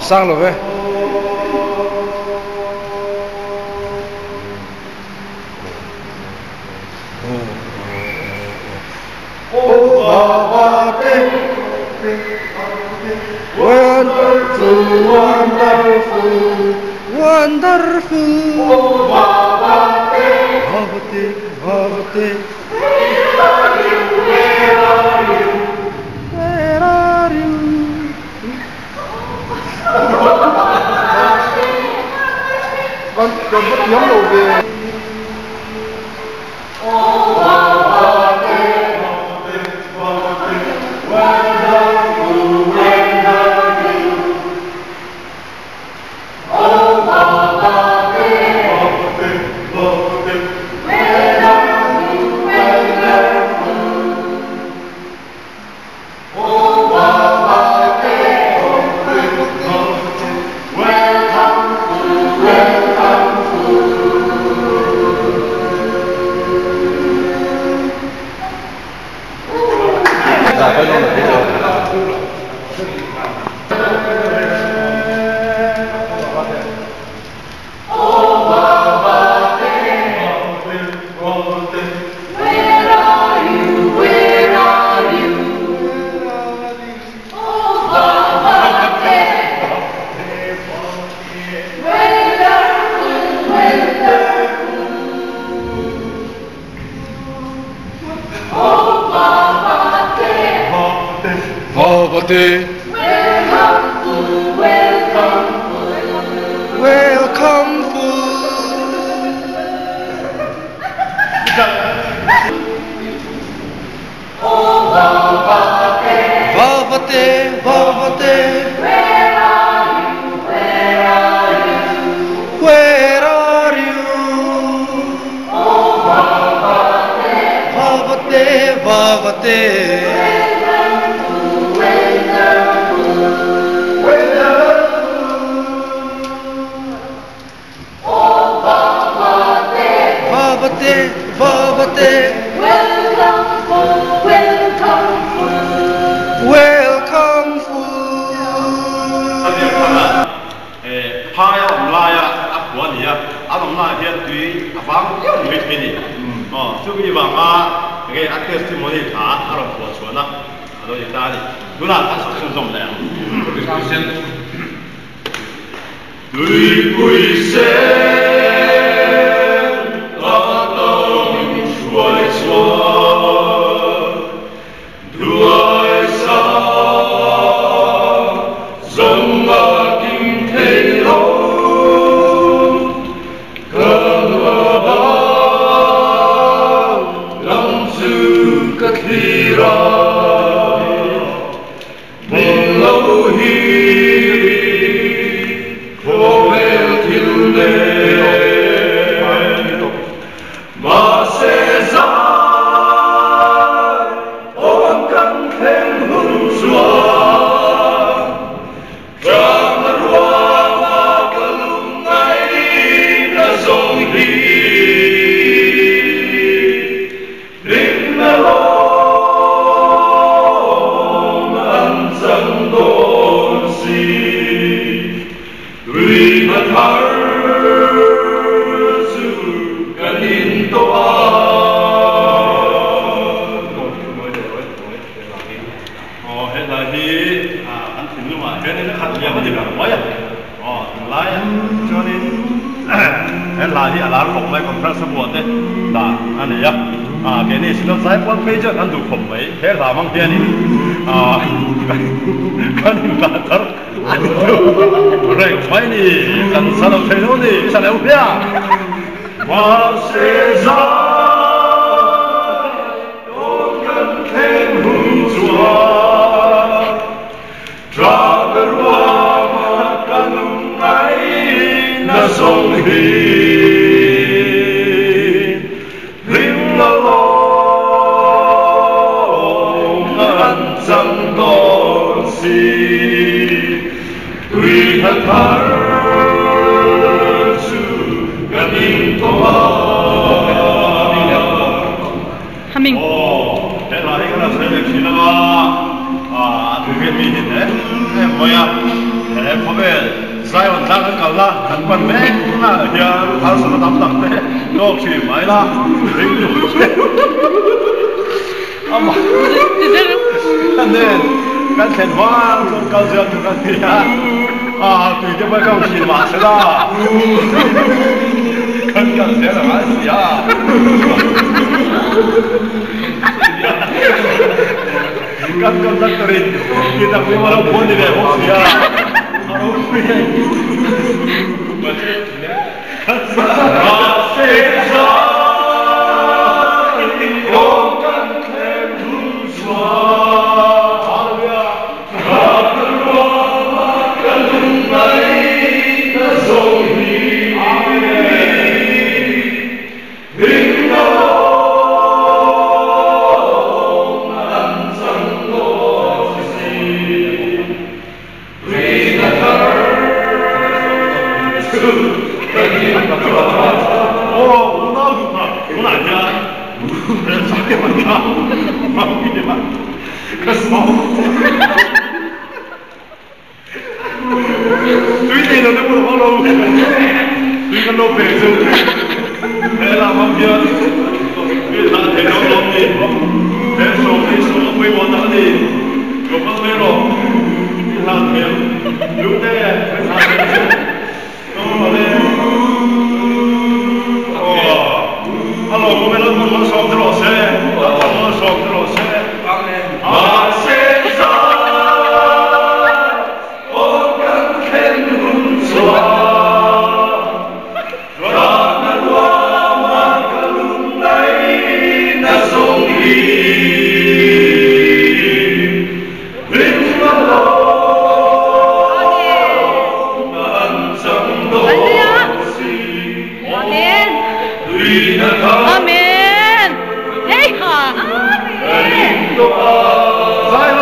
sang rồi về. Wonderful, wonderful, wonderful. Oh, Bhavati, Bhavati. Where are you? Where are you? Where are you? Con bất tiếng đầu về. Welcome, oh, Bhavate, Bhavate. Where are you? Where are you? Where are you? Oh, Bhavate, Bhavate, Bhavate. Bhavate, welcome, welcome, Haya Mlaya Apwania, Adamna here to Abang, you with me. To be Banga, again, a testimony out of Botswana. I don't know that. Do not ask some them. Do we say? là hi ala khom mai compressor buat de da ani ya ke ni silo sai one page kan du khom mai he la mang te ni kan ba tar ani du re mai ni kan salo thai no ni sa le u pya wa se za o kan khen hu zua tra ga ruwa ma kan ai na song hi We have heard to sai on sang kan kal la kan pan me na ya har sa dam dam te dok chi mai la ring lu ama and then kan sen wang so kal ja tu kan ya tu je ba kau chi ma sa la kan kan se la ma ya kan kan tak terin kita memang orang pun tidak host ya orang pun Amen. Hey ha. Amen.